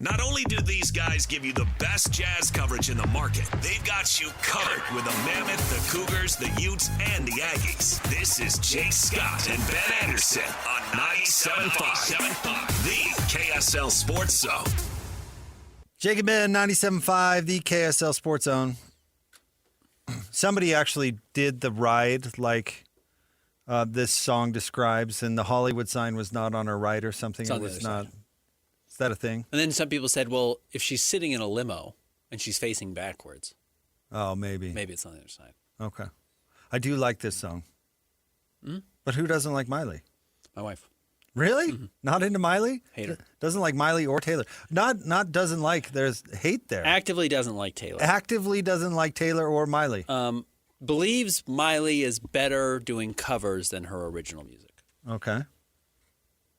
Not only do these guys give you the best Jazz coverage in the market, they've got you covered with the Mammoth, the Cougars, the Utes, and the Aggies. This is Chase Scott and Ben Anderson on 97.5, the KSL Sports Zone. Jake and Ben, 97.5, the KSL Sports Zone. Somebody actually did the ride like this song describes, and the Hollywood sign was not on her right or something. It was not. Is that a thing? And then some people said, well, if she's sitting in a limo and she's facing backwards. Oh, maybe. Maybe it's on the other side. Okay. I do like this song. Mm-hmm. But who doesn't like Miley? My wife. Really? Mm-hmm. Not into Miley? Hater. Doesn't like Miley or Taylor. Not doesn't like, there's hate there. Actively doesn't like Taylor. Actively doesn't like Taylor or Miley. Believes Miley is better doing covers than her original music. Okay.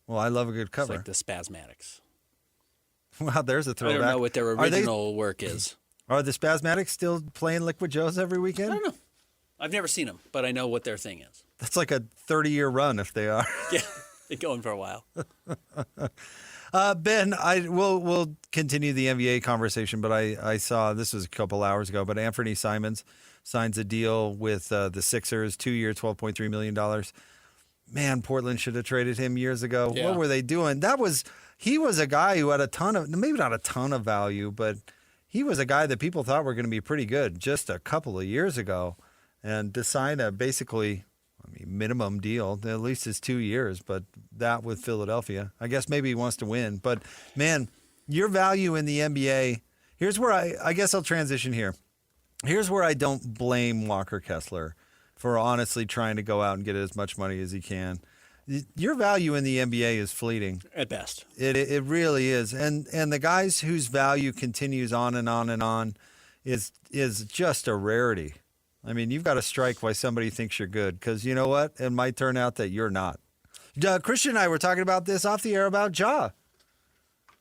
Well, I love a good cover. It's like the Spasmatics. Wow, there's a throwback. I don't know what their original work is. Are the Spasmatics still playing Liquid Joe's every weekend? I don't know. I've never seen them, but I know what their thing is. That's like a 30-year run if they are. Yeah, they're going for a while. Ben, we'll continue the NBA conversation, but I saw, this was a couple hours ago, but Anthony Simons signs a deal with the Sixers, 2 year, $12.3 million. Man, Portland should have traded him years ago. Yeah. What were they doing? He was a guy who had a ton of, maybe not a ton of value, but he was a guy that people thought were going to be pretty good just a couple of years ago. And to sign a basically, minimum deal, at least it's 2 years, but that with Philadelphia. I guess maybe he wants to win. But, man, your value in the NBA, here's where I guess I'll transition here. Here's where I don't blame Walker Kessler for honestly trying to go out and get as much money as he can. Your value in the NBA is fleeting. At best. It really is. And the guys whose value continues on and on and on is just a rarity. I mean, you've got to strike why somebody thinks you're good, because you know what? It might turn out that you're not. Christian and I were talking about this off the air about Ja.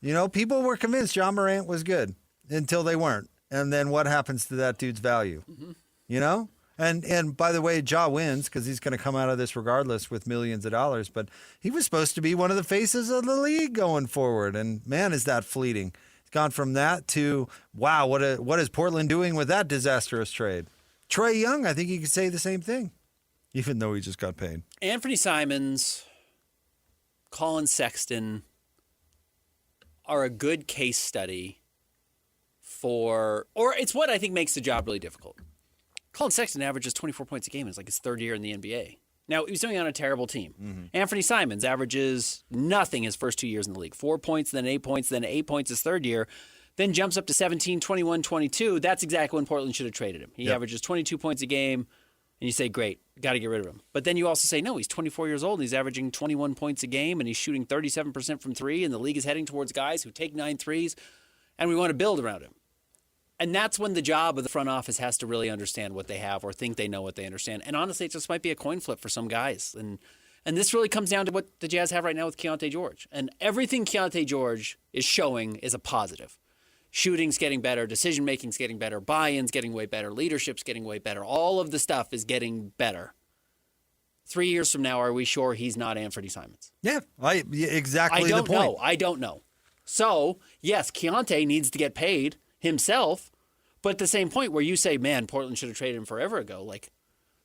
You know, people were convinced Ja Morant was good until they weren't. And then what happens to that dude's value? Mm-hmm. You know? And by the way, Ja wins because he's going to come out of this regardless with millions of dollars. But he was supposed to be one of the faces of the league going forward. And, man, is that fleeting. It's gone from that to, wow, what is Portland doing with that disastrous trade? Trae Young, I think he could say the same thing, even though he just got paid. Anthony Simons, Colin Sexton are a good case study or it's what I think makes the job really difficult. Colin Sexton averages 24 points a game. It's like his third year in the NBA. Now, he was doing it on a terrible team. Mm-hmm. Anthony Simons averages nothing his first 2 years in the league. 4 points, then 8 points, then 8 points his third year. Then jumps up to 17, 21, 22. That's exactly when Portland should have traded him. He averages 22 points a game, and you say, great, got to get rid of him. But then you also say, no, he's 24 years old, and he's averaging 21 points a game, and he's shooting 37% from three, and the league is heading towards guys who take 9 threes, and we want to build around him. And that's when the job of the front office has to really understand what they have or think they know what they understand. And honestly, it just might be a coin flip for some guys. And this really comes down to what the Jazz have right now with Keontae George. And everything Keontae George is showing is a positive. Shooting's getting better, decision-making's getting better, buy-in's getting way better, leadership's getting way better. All of the stuff is getting better. 3 years from now, are we sure he's not Anthony Simons? Yeah, exactly the point. I don't know. So, yes, Keontae needs to get paid himself, but at the same point where you say, man, Portland should have traded him forever ago, like,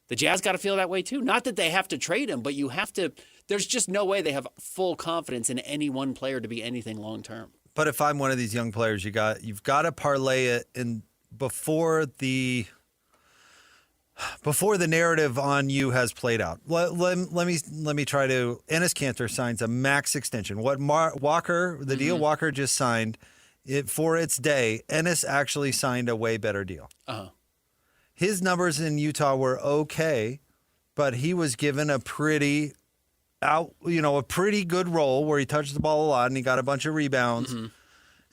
the Jazz got to feel that way too. Not that they have to trade him, but you have to, there's just no way they have full confidence in any one player to be anything long-term. But if I'm one of these young players, you've got to parlay it in before the narrative on you has played out. Let me try to. Enes Kanter signs a max extension. What the deal Walker just signed, for its day, Enes actually signed a way better deal. Uh-huh. His numbers in Utah were okay, but he was given a pretty good role where he touched the ball a lot and he got a bunch of rebounds. Mm-hmm.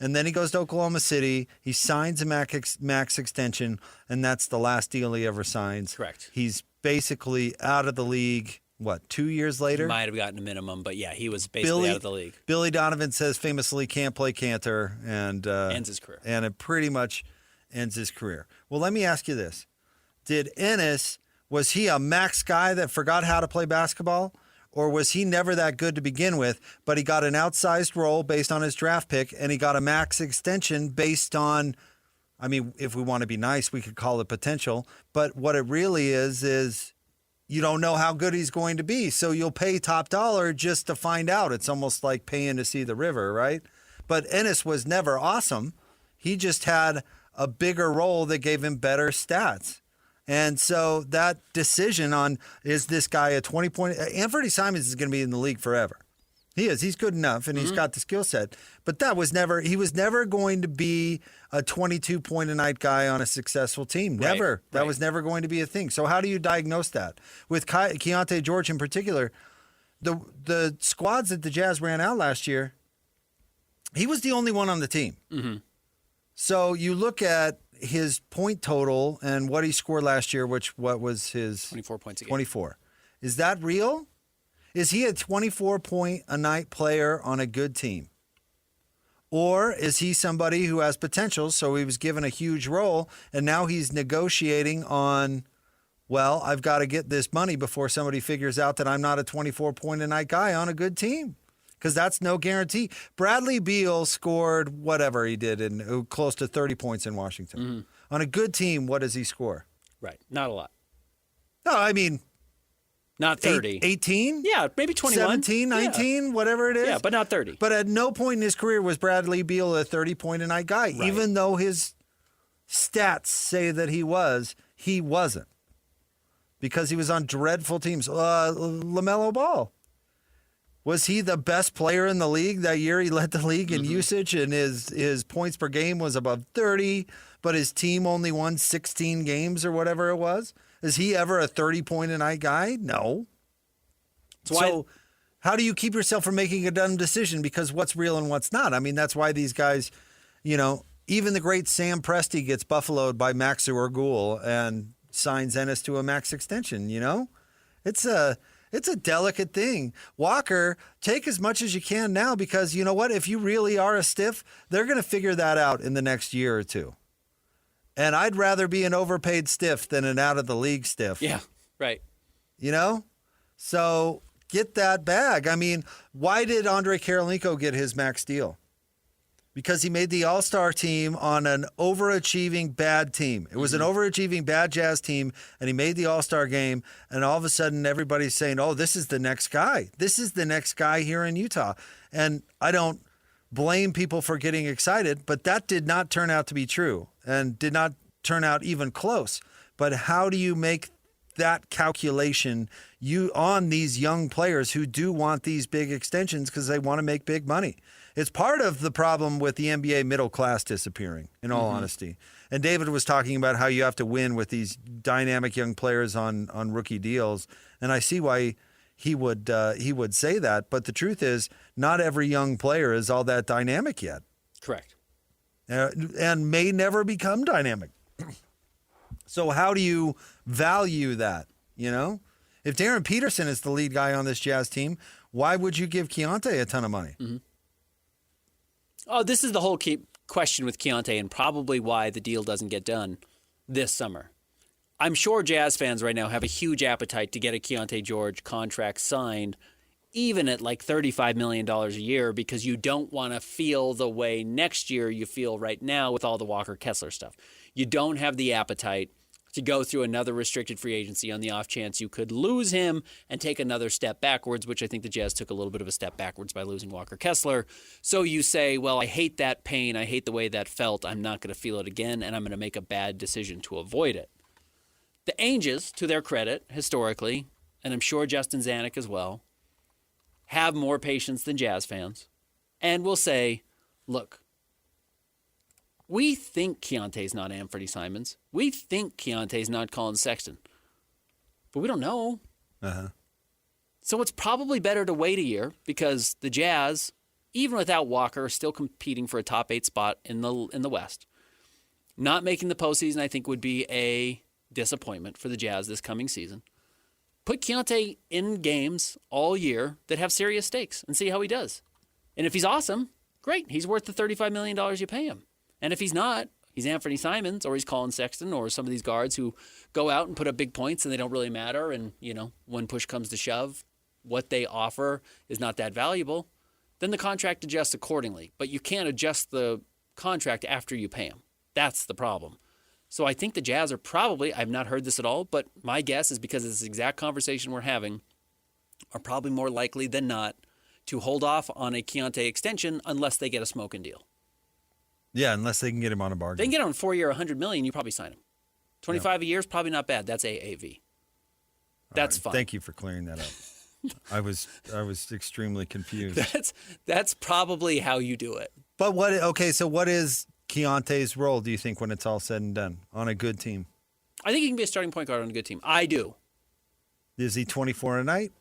And then he goes to Oklahoma City. He signs a max extension, and that's the last deal he ever signs. Correct. He's basically out of the league, 2 years later? He might have gotten a minimum, but yeah, he was basically out of the league. Billy Donovan says famously can't play Kanter. And ends his career. And it pretty much ends his career. Well, let me ask you this. Was he a max guy that forgot how to play basketball? Or was he never that good to begin with, but he got an outsized role based on his draft pick, and he got a max extension based on, I mean, if we want to be nice, we could call it potential. But what it really is you don't know how good he's going to be. So you'll pay top dollar just to find out. It's almost like paying to see the river, right? But Ennis was never awesome. He just had a bigger role that gave him better stats. And so that decision on, is this guy a 20-point? Anthony Simons is going to be in the league forever. He is. He's good enough, and he's got the skill set. But he was never going to be a 22-point-a-night guy on a successful team. Never. Right. That was never going to be a thing. So how do you diagnose that? With Keontae George in particular, the squads that the Jazz ran out last year, he was the only one on the team. Mm-hmm. So you look at his point total and what he scored last year, what was his 24 points a game. 24. Is that real? Is he a 24-point-a-night player on a good team? Or is he somebody who has potential, so he was given a huge role, and now he's negotiating on, well, I've got to get this money before somebody figures out that I'm not a 24-point-a-night guy on a good team? Because that's no guarantee. Bradley Beal scored whatever he did, close to 30 points in Washington. Mm-hmm. On a good team, what does he score? Right. Not a lot. No, I mean, not 30. 18? Yeah, maybe 21. 17, 19, whatever it is. Yeah, but not 30. But at no point in his career was Bradley Beal a 30-point-a-night guy. Right. Even though his stats say that he wasn't. Because he was on dreadful teams. LaMelo Ball. Was he the best player in the league that year? He led the league in usage, and his points per game was above 30, but his team only won 16 games or whatever it was. Is he ever a 30-point-a-night guy? No. So how do you keep yourself from making a dumb decision? Because what's real and what's not? I mean, that's why these guys, even the great Sam Presti gets buffaloed by Max Urgul and signs Ennis to a max extension, It's a delicate thing. Walker, take as much as you can now because you know what? If you really are a stiff, they're going to figure that out in the next year or two. And I'd rather be an overpaid stiff than an out-of-the-league stiff. Yeah, right. So get that bag. I mean, why did Andre Karolinko get his max deal? Because he made the All-Star team on an overachieving bad team. It was an overachieving bad Jazz team, and he made the All-Star game, and all of a sudden everybody's saying, oh, this is the next guy. This is the next guy here in Utah. And I don't blame people for getting excited, but that did not turn out to be true and did not turn out even close. But how do you make that calculation on these young players who do want these big extensions because they want to make big money? It's part of the problem with the NBA middle class disappearing, in all honesty. And David was talking about how you have to win with these dynamic young players on rookie deals. And I see why he would say that. But the truth is, not every young player is all that dynamic yet. Correct. And may never become dynamic. So how do you value that, If Darren Peterson is the lead guy on this Jazz team, why would you give Keontae a ton of money? Mm-hmm. Oh, this is the whole key question with Keontae and probably why the deal doesn't get done this summer. I'm sure Jazz fans right now have a huge appetite to get a Keontae George contract signed, even at like $35 million a year, because you don't want to feel the way next year you feel right now with all the Walker Kessler stuff. You don't have the appetite to go through another restricted free agency on the off chance you could lose him and take another step backwards, which I think the Jazz took a little bit of a step backwards by losing Walker Kessler. So you say, well, I hate that pain. I hate the way that felt. I'm not going to feel it again, and I'm going to make a bad decision to avoid it. The Angels, to their credit, historically, and I'm sure Justin Zanuck as well, have more patience than Jazz fans and will say, look, we think Keontae's not Anthony Simons. We think Keontae's not Colin Sexton. But we don't know. Uh-huh. So it's probably better to wait a year because the Jazz, even without Walker, are still competing for a top 8 spot in the West. Not making the postseason, I think, would be a disappointment for the Jazz this coming season. Put Keontae in games all year that have serious stakes and see how he does. And if he's awesome, great. He's worth the $35 million you pay him. And if he's not, he's Anthony Simons or he's Colin Sexton or some of these guards who go out and put up big points and they don't really matter. And, when push comes to shove, what they offer is not that valuable, then the contract adjusts accordingly. But you can't adjust the contract after you pay them. That's the problem. So I think the Jazz are probably, I've not heard this at all, but my guess is because of this exact conversation we're having, are probably more likely than not to hold off on a Kelce extension unless they get a smoking deal. Yeah, unless they can get him on a bargain. They can get him on 4 year, $100 million, you probably sign him. 25 a year is probably not bad. That's AAV. That's fine. Thank you for clearing that up. I was extremely confused. That's probably how you do it. But what is Keontae's role, do you think, when it's all said and done on a good team? I think he can be a starting point guard on a good team. I do. Is he 24 a night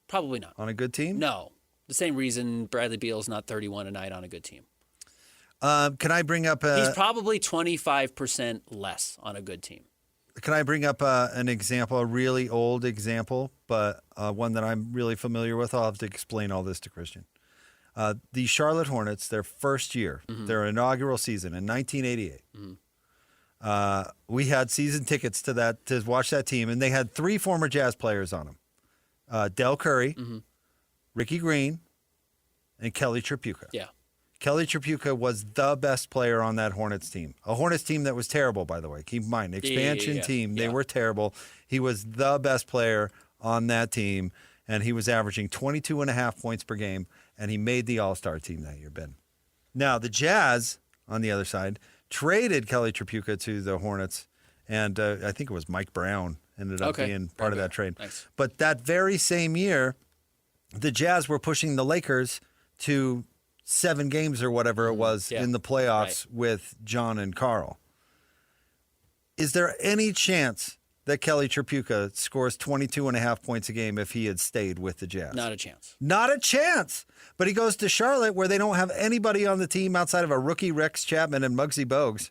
Probably not. on a good team? No. The same reason Bradley Beal's not 31 a night on a good team. Can I bring up He's probably 25% less on a good team. Can I bring up an example, a really old example, but one that I'm really familiar with? I'll have to explain all this to Christian. The Charlotte Hornets, their first year, their inaugural season in 1988. We had season tickets to watch that team, and they had 3 former Jazz players on them: Del Curry, Ricky Green, and Kelly Tripucka. Yeah. Kelly Tripucka was the best player on that Hornets team. A Hornets team that was terrible, by the way. Keep in mind, expansion team, they were terrible. He was the best player on that team, and he was averaging 22.5 points per game, and he made the All-Star team that year, Ben. Now, the Jazz, on the other side, traded Kelly Tripucka to the Hornets, and I think it was Mike Brown ended up being part of that trade. Nice. But that very same year, the Jazz were pushing the Lakers to 7 games or whatever it was in the playoffs with John and Carl. Is there any chance that Kelly Tripucka scores 22.5 points a game if he had stayed with the Jazz? Not a chance. Not a chance. But he goes to Charlotte where they don't have anybody on the team outside of a rookie Rex Chapman and Muggsy Bogues.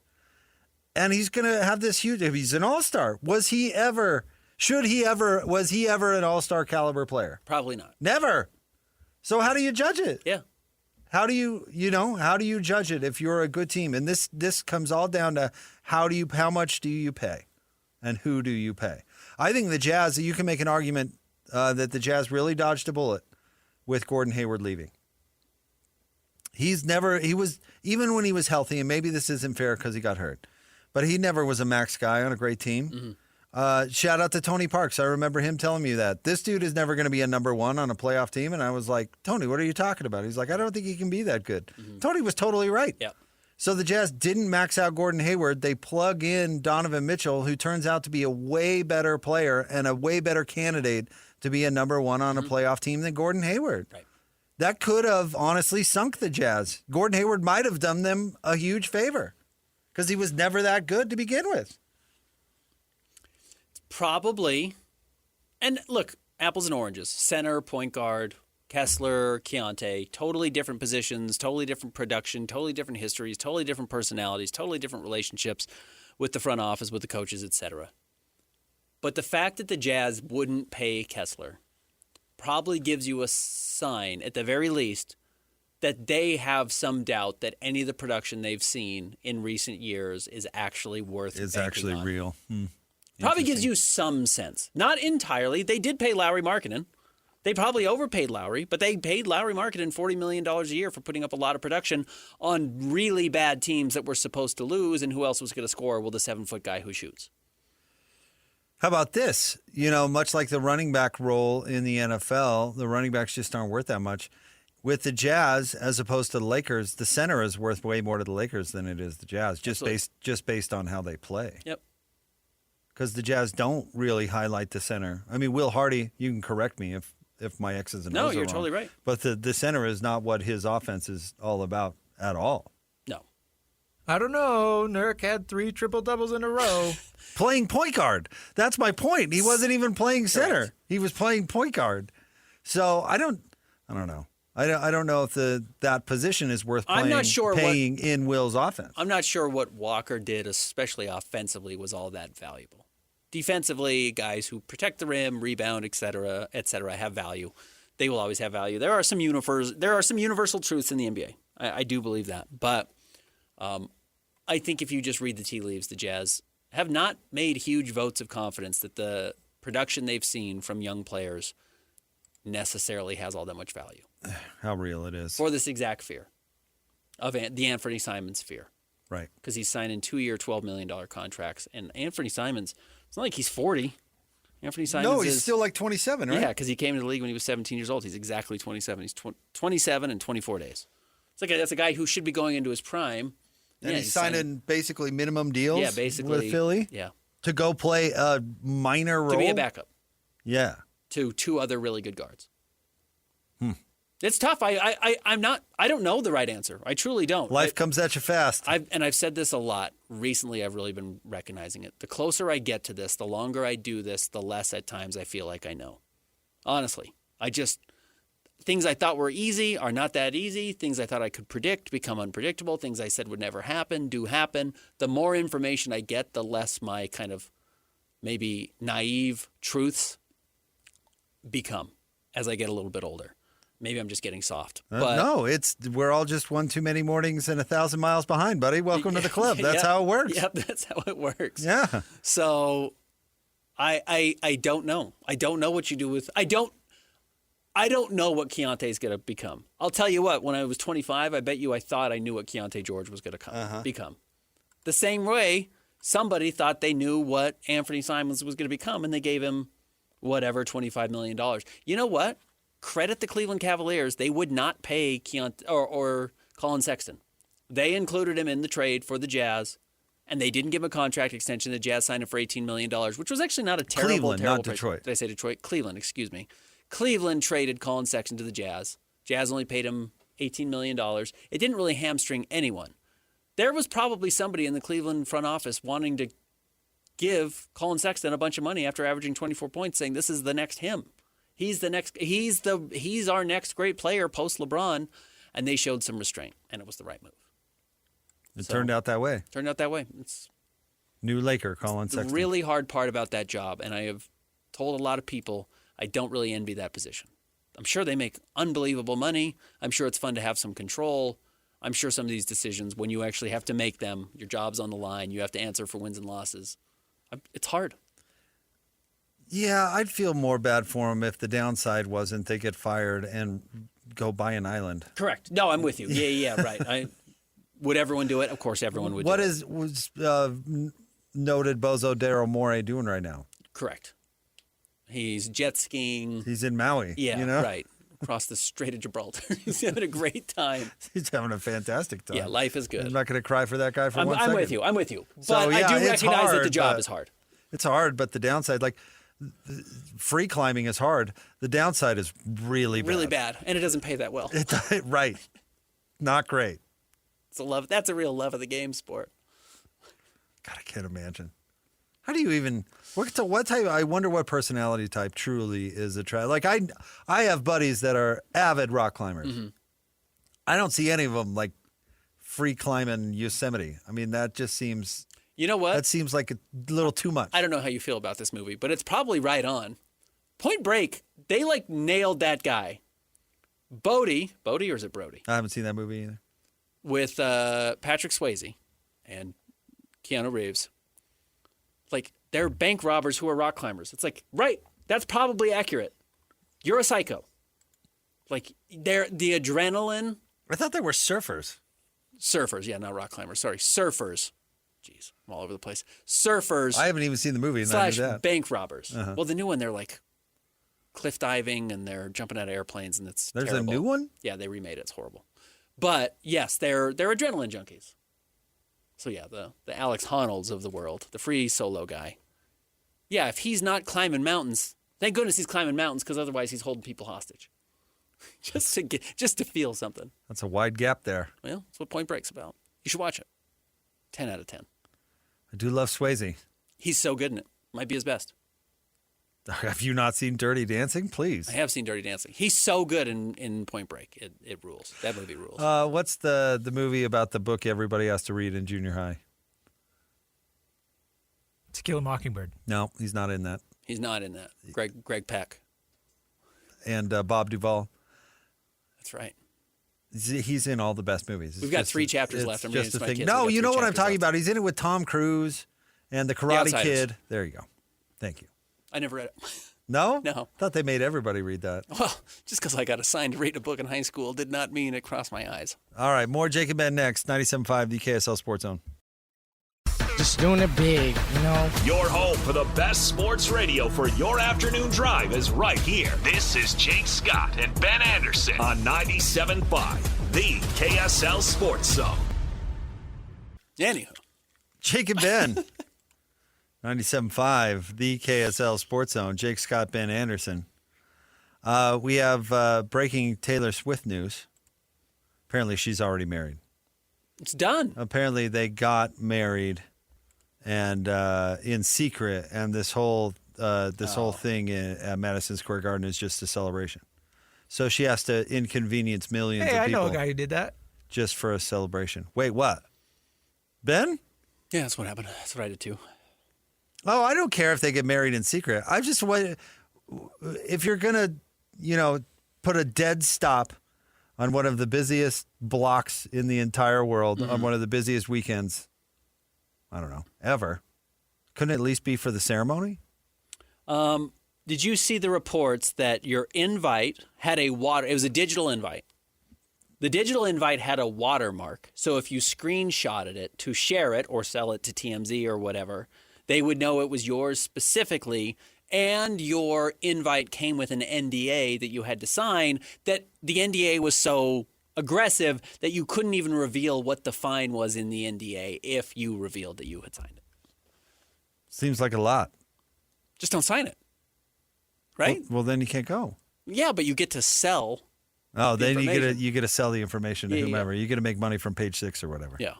And he's going to have this huge, if he's an all-star, was he ever an all-star caliber player? Probably not. Never. So how do you judge it? Yeah. How do you judge it if you're a good team? And this comes all down to how much do you pay and who do you pay? I think the Jazz, you can make an argument that the Jazz really dodged a bullet with Gordon Hayward leaving. Even when he was healthy, and maybe this isn't fair because he got hurt, but he never was a max guy on a great team. Shout out to Tony Parks. I remember him telling me that. This dude is never going to be a number 1 on a playoff team. And I was like, Tony, what are you talking about? He's like, I don't think he can be that good. Tony was totally right. Yeah. So the Jazz didn't max out Gordon Hayward. They plug in Donovan Mitchell, who turns out to be a way better player and a way better candidate to be a number 1 on a playoff team than Gordon Hayward. Right. That could have honestly sunk the Jazz. Gordon Hayward might have done them a huge favor because he was never that good to begin with. Probably. And look, apples and oranges. Center, point guard, Kessler, Keontae, totally different positions, totally different production, totally different histories, totally different personalities, totally different relationships with the front office, with the coaches, etc. But the fact that the Jazz wouldn't pay Kessler probably gives you a sign, at the very least, that they have some doubt that any of the production they've seen in recent years is actually worth Is banking actually on. real. Probably gives you some sense. Not entirely. They did pay Lowry Markkanen. They probably overpaid Lowry, but they paid Lowry Markkanen $40 million a year for putting up a lot of production on really bad teams that were supposed to lose, and who else was going to score? Well, the 7-foot guy who shoots. How about this? Much like the running back role in the NFL, the running backs just aren't worth that much. With the Jazz, as opposed to the Lakers, the center is worth way more to the Lakers than it is the Jazz, just based on how they play. Yep. Because the Jazz don't really highlight the center. I mean, Will Hardy, you can correct me if my X's and O's are wrong. No, you're totally right. But the center is not what his offense is all about at all. No. I don't know. Nurk had 3 triple-doubles in a row. Playing point guard. That's my point. He wasn't even playing center. Correct. He was playing point guard. So I don't know. I don't know if that position is worth playing, I'm not sure paying in Will's offense. I'm not sure what Walker did, especially offensively, was all that valuable. Defensively, guys who protect the rim, rebound, et cetera, have value. They will always have value. There are some universal truths in the NBA. I do believe that. But I think if you just read the tea leaves, the Jazz have not made huge votes of confidence that the production they've seen from young players necessarily has all that much value How real it is. for this exact fear of the Anthony Simons fear. Right. Because he's signing 2-year, $12 million contracts. And Anthony Simons, it's not like he's 40. Anthony Simons No, he's is still like 27, right? Yeah, because he came into the league when he was 17 years old. He's exactly 27. He's 27 and 24 days. It's like that's a guy who should be going into his prime. And Yeah, he's signing basically minimum deals Yeah, basically. with Philly Yeah. to go play a minor role. To be a backup Yeah. to two other really good guards. It's tough. I don't know the right answer. I truly don't. Life comes at you fast. I've said this a lot. Recently, I've really been recognizing it. The closer I get to this, the longer I do this, the less at times I feel like I know. Honestly, things I thought were easy are not that easy. Things I thought I could predict become unpredictable. Things I said would never happen do happen. The more information I get, the less my kind of maybe naive truths become as I get a little bit older. Maybe I'm just getting soft. But no, we're all just one too many mornings and 1,000 miles behind, buddy. Welcome to the club. That's how it works. Yep, that's how it works. Yeah. So I don't know. I don't know what you do with I don't know what Keontae's going to become. I'll tell you what, when I was 25, I bet you I thought I knew what Keontae George was going to become. The same way somebody thought they knew what Anthony Simons was going to become, and they gave him whatever, $25 million. You know what? Credit the Cleveland Cavaliers. They would not pay Keontae or Colin Sexton. They included him in the trade for the Jazz, and they didn't give him a contract extension. The Jazz signed him for $18 million, which was actually not a terrible Cleveland, not price. Detroit. Did I say Detroit? Cleveland, excuse me. Cleveland traded Colin Sexton to the Jazz. Jazz only paid him $18 million. It didn't really hamstring anyone. There was probably somebody in the Cleveland front office wanting to give Colin Sexton a bunch of money after averaging 24 points, saying this is the next him. He's our next great player post LeBron, and they showed some restraint, and it was the right move. It turned out that way. Turned out that way. It's New Laker, Colin the Sexton. really hard part about that job, and I have told a lot of people I don't really envy that position. I'm sure they make unbelievable money. I'm sure it's fun to have some control. I'm sure some of these decisions, when you actually have to make them, your job's on the line, you have to answer for wins and losses. It's hard. Yeah, I'd feel more bad for him if the downside wasn't they get fired and go buy an island. Correct. No, I'm with you. Yeah, right. Would everyone do it? Of course, everyone would. What do is noted bozo Daryl Morey doing right now? Correct. He's jet skiing. He's in Maui. Yeah, you know? right. Across the Strait of Gibraltar. He's having a great time. He's having a fantastic time. Yeah, life is good. I'm not going to cry for that guy for 1 second. I'm with you. But So, yeah, I do it's recognize that hard, the job but- is hard. It's hard, but the downside, like free climbing is hard. The downside is really bad. Really bad. And it doesn't pay that well. Right. Not great. That's a real love of the game sport. God, I can't imagine. How do you even what type? I wonder what personality type truly is attractive. Like I have buddies that are avid rock climbers. Mm-hmm. I don't see any of them like free climbing Yosemite. I mean, that just seems. You know what? That seems like a little too much. I don't know how you feel about this movie, but it's probably right on. Point Break, they like nailed that guy. Bodie, or is it Brody? I haven't seen that movie either. With Patrick Swayze and Keanu Reeves. Like, they're bank robbers who are rock climbers. It's like, right, that's probably accurate. You're a psycho. Like, they're the adrenaline. I thought they were surfers. Surfers, yeah, not rock climbers. Sorry, surfers. Jeez, I'm all over the place. Surfers. I haven't even seen the movie. And I knew / that. bank robbers. Well, the new one, they're like cliff diving and they're jumping out of airplanes, and it's There's terrible. a new one? Yeah, they remade it. It's horrible. But yes, they're adrenaline junkies. So yeah, the Alex Honolds of the world, the free solo guy. Yeah, if he's not climbing mountains, thank goodness he's climbing mountains, because otherwise he's holding people hostage. just to feel something. That's a wide gap there. Well, that's what Point Break's about. You should watch it. 10 out of 10. I do love Swayze. He's so good in it. Might be his best. Have you not seen Dirty Dancing? Please. I have seen Dirty Dancing. He's so good in Point Break. It rules. That movie rules. What's the movie about the book everybody has to read in junior high? To Kill a Mockingbird. No, he's not in that. He's not in that. Greg Peck. And Bob Duvall. That's right. He's in all the best movies. We've got 3 chapters left. I'm reading just to a my thing. kids. No, We've got you know 3 what I'm chapters talking left. about. He's in it with Tom Cruise and the Karate Outsiders. Kid. There you go. Thank you. I never read it. No? No. Thought they made everybody read that. Well, just because I got assigned to read a book in high school did not mean it crossed my eyes. All right, more Jake and Ben next. 97.5, the KSL Sports Zone. Just doing it big, you know? Your home for the best sports radio for your afternoon drive is right here. This is Jake Scott and Ben Anderson on 97.5, the KSL Sports Zone. Anyhow. Jake and Ben. 97.5, the KSL Sports Zone. Jake Scott, Ben Anderson. We have breaking Taylor Swift news. Apparently, she's already married. It's done. Apparently, they got married and in secret, and this whole thing at Madison Square Garden is just a celebration. So she has to inconvenience millions Hey, of I people know a guy who did that. just for a celebration. Wait, what? Ben? Yeah, that's what happened. That's what I did too. Oh, I don't care if they get married in secret. I just want, if you're going to, put a dead stop on one of the busiest blocks in the entire world, on one of the busiest weekends, I don't know, ever, couldn't it at least be for the ceremony? Did you see the reports that your invite had it was a digital invite. The digital invite had a watermark. So if you screenshotted it to share it or sell it to TMZ or whatever, they would know it was yours specifically, and your invite came with an NDA that you had to sign, that the NDA was so aggressive that you couldn't even reveal what the fine was in the NDA if you revealed that you had signed it. Seems like a lot. Just don't sign it. Right? Well, then you can't go. Yeah, but you get to sell. Oh, then information. you get to sell the information to Yeah, whomever. You get to make money from Page 6 or whatever. Yeah.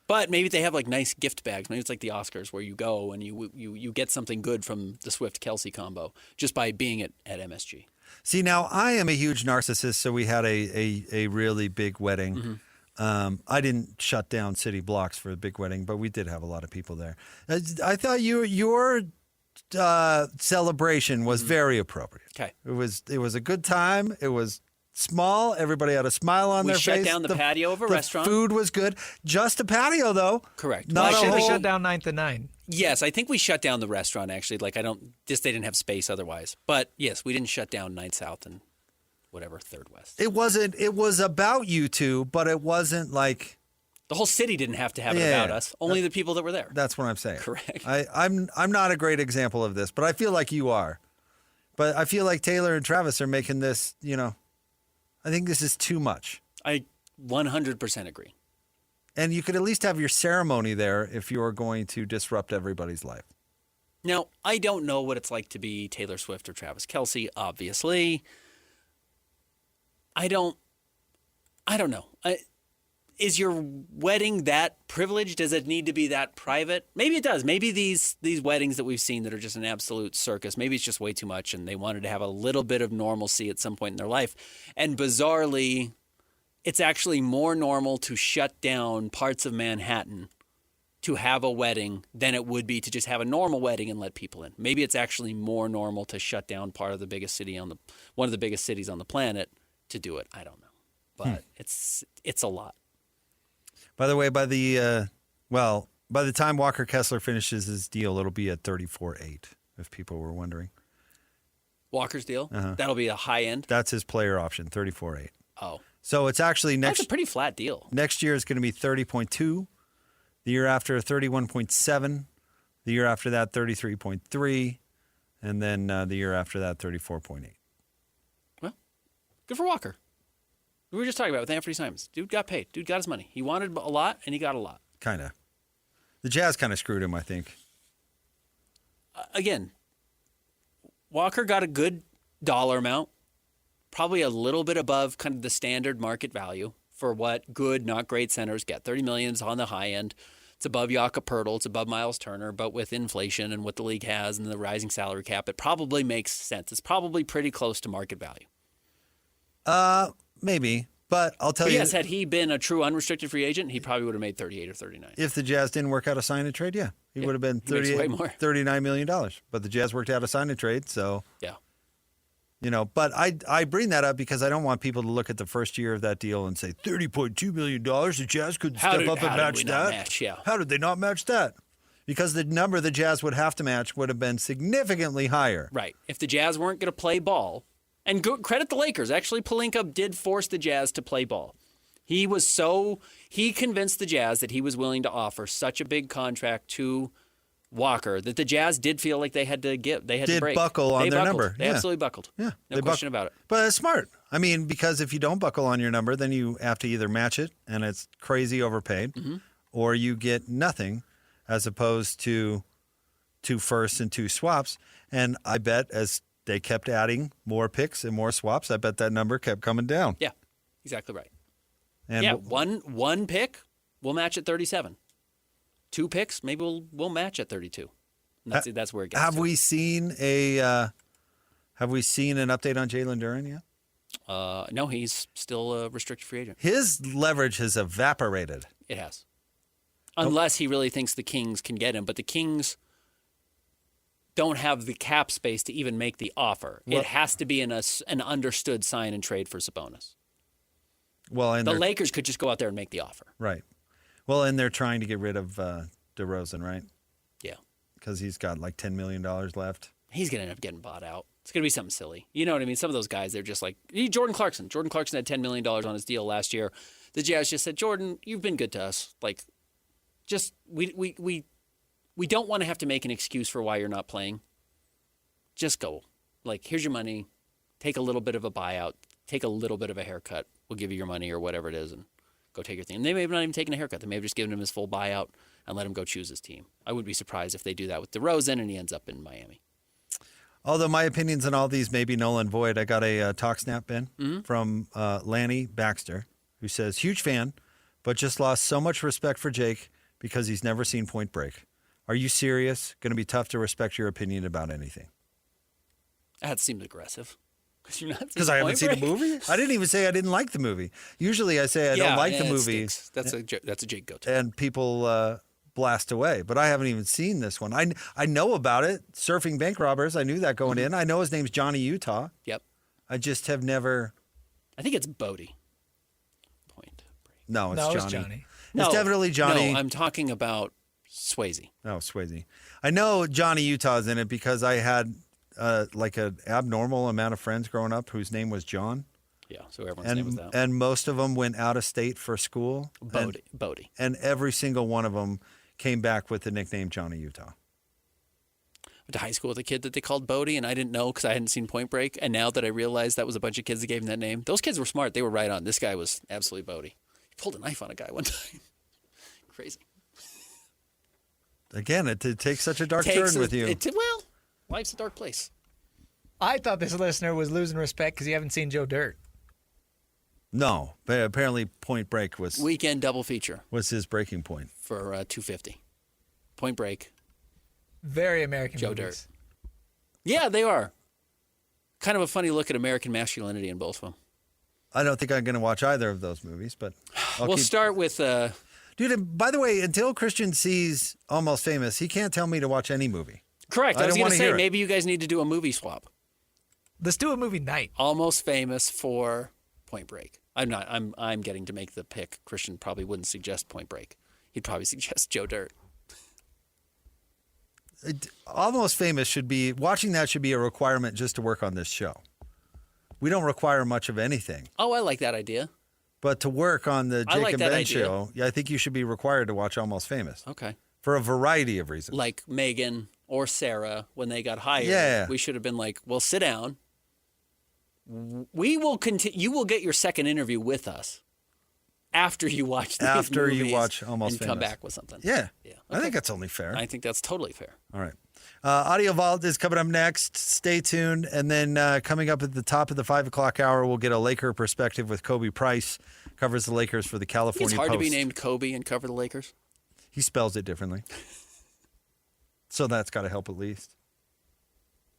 But maybe they have like nice gift bags. Maybe it's like the Oscars where you go and you get something good from the Swift-Kelce combo just by being at MSG. See, now I am a huge narcissist, so we had a really big wedding. I didn't shut down city blocks for a big wedding, but we did have a lot of people there. I thought your celebration was very appropriate. Okay. It was a good time. It was small. Everybody had a smile on We their shut face. down the patio of a restaurant. Food was good. Just a patio, though. Correct. Not Well, a Should have whole. shut down 9th and 9. Yes, I think we shut down the restaurant actually. Like they didn't have space otherwise. But yes, we didn't shut down 9th South and whatever 3rd West. It wasn't. It was about you two, but it wasn't like. The whole city didn't have to have it about us. Only the people that were there. That's what I'm saying. Correct. I'm not a great example of this, but I feel like you are. But I feel like Taylor and Travis are making this. I think this is too much. I 100% agree. And you could at least have your ceremony there if you're going to disrupt everybody's life. Now, I don't know what it's like to be Taylor Swift or Travis Kelce, obviously. I don't know. Is your wedding that privileged? Does it need to be that private? Maybe it does. Maybe these weddings that we've seen that are just an absolute circus, maybe it's just way too much and they wanted to have a little bit of normalcy at some point in their life. And bizarrely, it's actually more normal to shut down parts of Manhattan to have a wedding than it would be to just have a normal wedding and let people in. Maybe it's actually more normal to shut down part of the biggest city one of the biggest cities on the planet to do it. I don't know. But it's a lot. By the way, by the time Walker Kessler finishes his deal, it'll be at 34.8, if people were wondering. Walker's deal? That'll be a high end? That's his player option, 34.8. Oh. So it's actually That's a pretty flat deal. Next year is going to be 30.2. The year after, 31.7. The year after that, 33.3. And then the year after that, 34.8. Well, good for Walker. We were just talking about it with Anthony Simons. Dude got paid. Dude got his money. He wanted a lot, and he got a lot. Kind of. The Jazz kind of screwed him, I think. Again, Walker got a good dollar amount, probably a little bit above kind of the standard market value for what good, not great centers get. $30 million is on the high end. It's above Jakob Poeltl. It's above Miles Turner. But with inflation and what the league has and the rising salary cap, it probably makes sense. It's probably pretty close to market value. Maybe. But I'll tell you. Yes, had he been a true unrestricted free agent, he probably would have made 38 or 39. If the Jazz didn't work out a sign and trade, he would have been he makes way more. $39 million. But the Jazz worked out a sign and trade, so. Yeah. But I bring that up because I don't want people to look at the first year of that deal and say $30.2 million. The Jazz couldn't step up and match that. Yeah. How did they not match that? because the number the Jazz would have to match would have been significantly higher. Right. If the Jazz weren't going to play ball, and credit the Lakers. Actually, Pelinka did force the Jazz to play ball. He convinced the Jazz that he was willing to offer such a big contract to Walker that the Jazz did feel like they had to give. They had to break. Buckle on their number. They absolutely buckled. Yeah. No question about it. But it's smart. I mean, because if you don't buckle on your number, then you have to either match it, and it's crazy overpaid, or you get nothing as opposed to 2 firsts and 2 swaps. And I bet as they kept adding more picks and more swaps, I bet that number kept coming down. Yeah, exactly right. And yeah, one pick, we'll match at 37. 2 picks, maybe we'll match at 32. And that's where it gets. Have we seen an update on Jalen Duren yet? No, he's still a restricted free agent. His leverage has evaporated. It has. Unless he really thinks the Kings can get him, but the Kings don't have the cap space to even make the offer. It has to be an understood sign and trade for Sabonis. Well, and the Lakers could just go out there and make the offer. Right. Well, and they're trying to get rid of DeRozan, right? Yeah. Because he's got like $10 million left. He's going to end up getting bought out. It's going to be something silly. You know what I mean? Some of those guys, they're just like Jordan Clarkson. Jordan Clarkson had $10 million on his deal last year. The Jazz just said, Jordan, you've been good to us. Like, just we don't want to have to make an excuse for why you're not playing. Just go. Like, here's your money. Take a little bit of a buyout. Take a little bit of a haircut. We'll give you your money or whatever it is and go take your thing. And they may have not even taken a haircut. They may have just given him his full buyout and let him go choose his team. I wouldn't be surprised if they do that with DeRozan and he ends up in Miami. Although my opinions on all these may be null and void, I got a talk snap, Ben, from Lanny Baxter, who says, huge fan, but just lost so much respect for Jake because he's never seen Point Break. Are you serious? Going to be tough to respect your opinion about anything. That seemed aggressive. Because I haven't seen the movie? I didn't even say I didn't like the movie. Usually I say I don't like the movie. That's a Jake go-to. And people blast away. But I haven't even seen this one. I know about it. Surfing Bank Robbers. I knew that going in. I know his name's Johnny Utah. Yep. I just have never. I think it's Bodie. Point Break. No, it's Johnny. Johnny. It's definitely Johnny. No, I'm talking about Swayze. Oh, Swayze. I know Johnny Utah's in it because I had like an abnormal amount of friends growing up whose name was John. Yeah, so everyone's name was that. And most of them went out of state for school. Bodie. And every single one of them came back with the nickname Johnny Utah. Went to high school with a kid that they called Bodie, and I didn't know because I hadn't seen Point Break. And now that I realized that was a bunch of kids that gave him that name, those kids were smart. They were right on. This guy was absolutely Bodie. He pulled a knife on a guy one time. Crazy. Again, it takes such a dark turn with you. Well, life's a dark place. I thought this listener was losing respect because you haven't seen Joe Dirt. No, but apparently Point Break was Weekend double feature was his breaking point. for $250. Point Break. Very American Joe movies. Dirt. Yeah, they are. Kind of a funny look at American masculinity in both of them. I don't think I'm going to watch either of those movies, but We'll start with Dude, by the way, until Christian sees Almost Famous, he can't tell me to watch any movie. correct. I was don't going wanna to say hear it. maybe you guys need to do a movie swap. Let's do a movie night. Almost Famous for Point Break. I'm getting to make the pick. Christian probably wouldn't suggest Point Break. He'd probably suggest Joe Dirt. Almost Famous should be a requirement just to work on this show. We don't require much of anything. Oh, I like that idea. But to work on the I Jake like and that Ben idea. show, I think you should be required to watch Almost Famous Okay. for a variety of reasons. Like Megan or Sarah when they got hired. Yeah. We should have been like, well, sit down. We will continue. You will get your second interview with us after you watch these After you movies watch Almost and come Famous. back with something. Yeah. Yeah. I think that's only fair. I think that's totally fair. All right. Audio Vault is coming up next. Stay tuned. And then coming up at the top of the 5 o'clock hour, we'll get a Laker perspective with Kobe Price. Covers the Lakers for the California It's hard Post. to be named Kobe and cover the Lakers. He spells it differently. So that's got to help at least.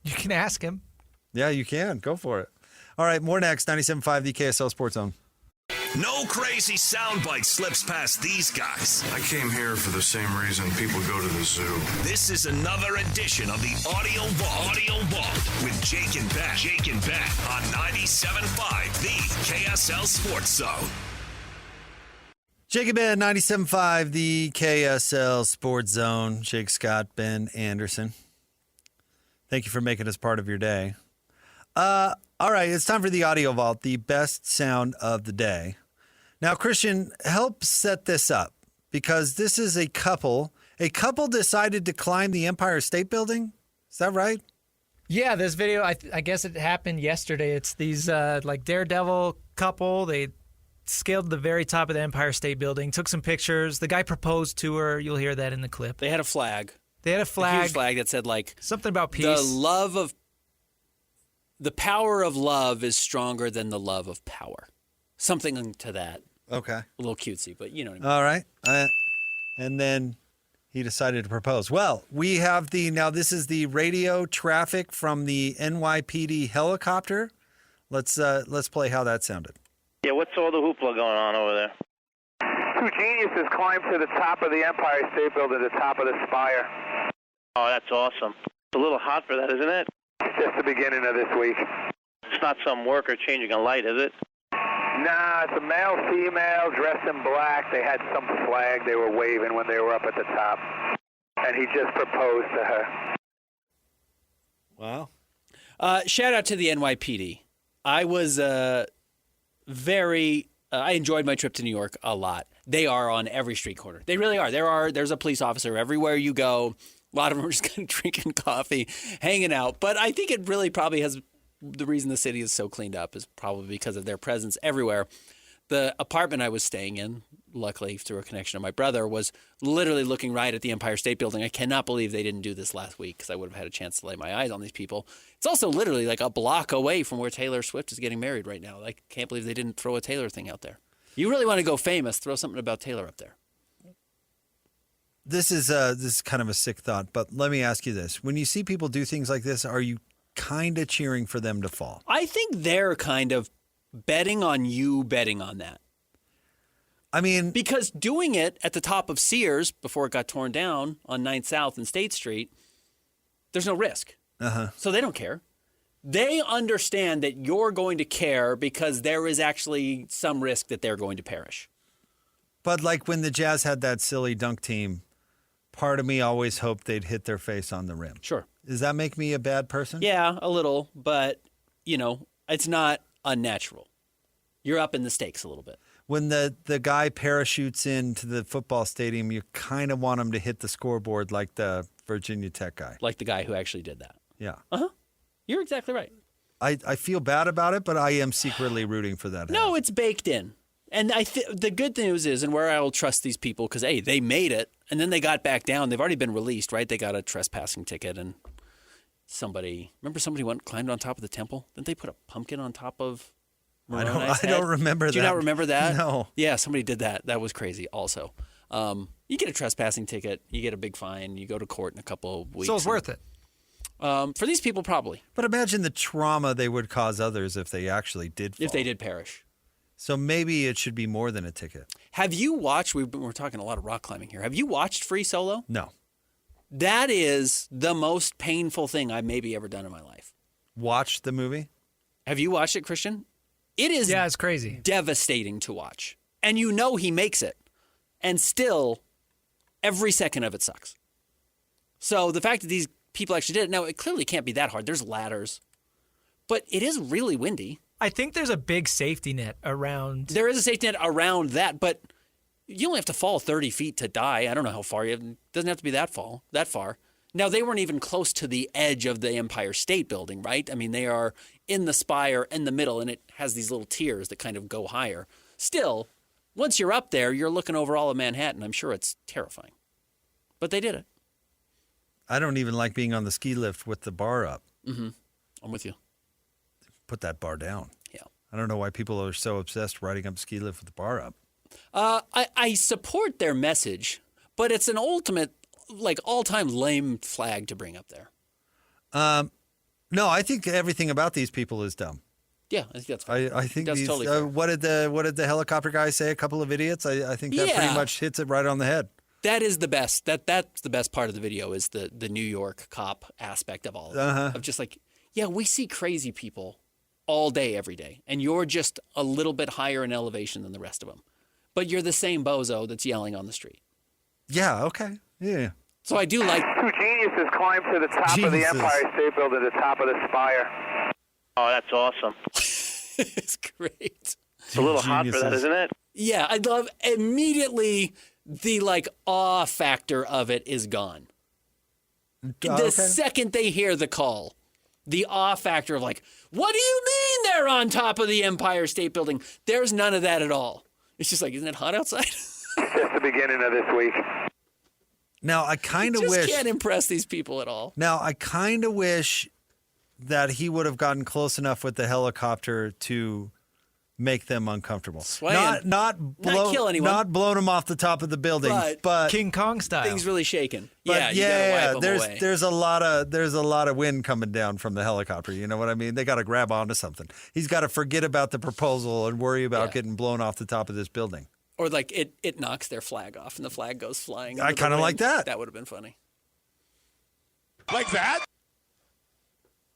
You can ask him. Yeah, you can. Go for it. All right, more next. 97.5, the KSL Sports Zone. No crazy soundbite slips past these guys. I came here for the same reason people go to the zoo. This is another edition of the Audio Vault with Jake and Ben. On 97.5, the KSL Sports Zone. Jacob Ben, 97.5, the KSL Sports Zone. Jake Scott, Ben Anderson. Thank you for making us part of your day. All right, it's time for the Audio Vault, the best sound of the day. Now, Christian, help set this up because this is a couple. A couple decided to climb the Empire State Building. Is that right? Yeah, this video, I guess it happened yesterday. It's these like daredevil couple. They scaled to the very top of the Empire State Building, took some pictures. The guy proposed to her. You'll hear that in the clip. They had a flag. They had a flag. A huge flag that said, like, something about peace. The power of love is stronger than the love of power. Something to that. Okay. A little cutesy, but you know what I mean. All right. And then he decided to propose. Well, we have this is the radio traffic from the NYPD helicopter. Let's play how that sounded. Yeah, what's all the hoopla going on over there? Two geniuses climbed to the top of the Empire State Building, the top of the spire. Oh, that's awesome. It's a little hot for that, isn't it? It's just the beginning of this week. It's not some worker changing a light, is it? Nah, it's a male, female, dressed in black. They had some flag they were waving when they were up at the top. And he just proposed to her. Wow. Shout out to the NYPD. I was I enjoyed my trip to New York a lot. They are on every street corner. They really are. There's a police officer everywhere you go. A lot of them are just kind of drinking coffee, hanging out. But I think it really probably has the reason the city is so cleaned up is probably because of their presence everywhere. The apartment I was staying in, luckily through a connection of my brother, was literally looking right at the Empire State Building. I cannot believe they didn't do this last week because I would have had a chance to lay my eyes on these people. It's also literally like a block away from where Taylor Swift is getting married right now. I can't believe they didn't throw a Taylor thing out there. You really want to go famous, throw something about Taylor up there. This is kind of a sick thought, but let me ask you this. When you see people do things like this, are you kind of cheering for them to fall? I think they're kind of betting on you betting on that. I mean, because doing it at the top of Sears before it got torn down on 9th South and State Street, there's no risk. So they don't care. They understand that you're going to care because there is actually some risk that they're going to perish. But like when the Jazz had that silly dunk team, part of me always hoped they'd hit their face on the rim. Sure. Does that make me a bad person? Yeah, a little, but, it's not unnatural. You're up in the stakes a little bit. When the guy parachutes into the football stadium, you kind of want him to hit the scoreboard like the Virginia Tech guy. Like the guy who actually did that. Yeah. You're exactly right. I feel bad about it, but I am secretly rooting for that. No, it's baked in. And the good news is, and where I will trust these people, because, hey, they made it, and then they got back down. They've already been released, right? They got a trespassing ticket, and somebody climbed on top of the temple? Didn't they put a pumpkin on top of Moroni's head? I don't remember that. Do you not remember that? No. Yeah, somebody did that. That was crazy also. You get a trespassing ticket. You get a big fine. You go to court in a couple of weeks. So it's worth it. For these people, probably. But imagine the trauma they would cause others if they actually did fall. If they did perish. So maybe it should be more than a ticket. Have you watched, we're talking a lot of rock climbing here. Have you watched Free Solo? No. That is the most painful thing I've maybe ever done in my life. Watch the movie? Have you watched it, Christian? It is it's crazy. Devastating to watch. And he makes it. And still, every second of it sucks. So the fact that these people actually did it, now it clearly can't be that hard. There's ladders. But it is really windy. I think there's a big safety net around. There is a safety net around that, but you only have to fall 30 feet to die. I don't know how far. It doesn't have to be that far. Now, they weren't even close to the edge of the Empire State Building, right? I mean, they are in the spire, in the middle, and it has these little tiers that kind of go higher. Still, once you're up there, you're looking over all of Manhattan. I'm sure it's terrifying. But they did it. I don't even like being on the ski lift with the bar up. Mm-hmm. I'm with you. Put that bar down. Yeah. I don't know why people are so obsessed riding up ski lift with the bar up. I support their message, but it's an ultimate, all-time lame flag to bring up there. No, I think everything about these people is dumb. Yeah, I think that's fine. I think that's these, totally fair. what did the helicopter guy say? A couple of idiots. I think that pretty much hits it right on the head. That is the best. That's the best part of the video is the New York cop aspect of all of it. Of just we see crazy people all day, every day, and you're just a little bit higher in elevation than the rest of them. but you're the same bozo that's yelling on the street. Yeah. Okay. Yeah. So I do like. Two geniuses climbed to the top of the Geniuses. Empire State Building, the top of the spire. Oh, that's awesome. It's great. It's a little hot for that, Geniuses. isn't it? Yeah, I love immediately the like awe factor of it is gone. The second they hear the call, the awe factor of like, what do you mean they're on top of the Empire State Building? There's none of that at all. It's just like, isn't it hot outside? Just the beginning of this week. Now I kind of Just wish. can't impress these people at all. Now I kind of wish that he would have gotten close enough with the helicopter to make them uncomfortable. Swaying. Not kill anyone. Not blown them off the top of the building, but King Kong style. Things really shaking. But You gotta wipe them away. there's a lot of wind coming down from the helicopter. You know what I mean? They got to grab onto something. He's got to forget about the proposal and worry about getting blown off the top of this building. Or like it knocks their flag off and the flag goes flying. I into the kinda like wind. that. That would have been funny. Like that?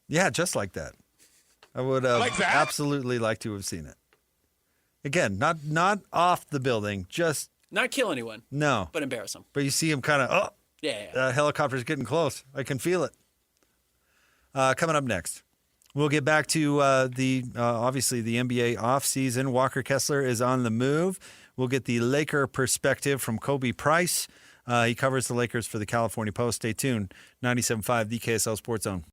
Yeah, just like that. I would have absolutely liked to have seen it. Again, not off the building, just Not kill anyone, no. but embarrass them. But you see him kind of, Yeah. helicopter's getting close. I can feel it. Coming up next, we'll get back to obviously the NBA offseason. Walker Kessler is on the move. We'll get the Laker perspective from Kobe Price. He covers the Lakers for the California Post. Stay tuned. 97.5, the KSL Sports Zone.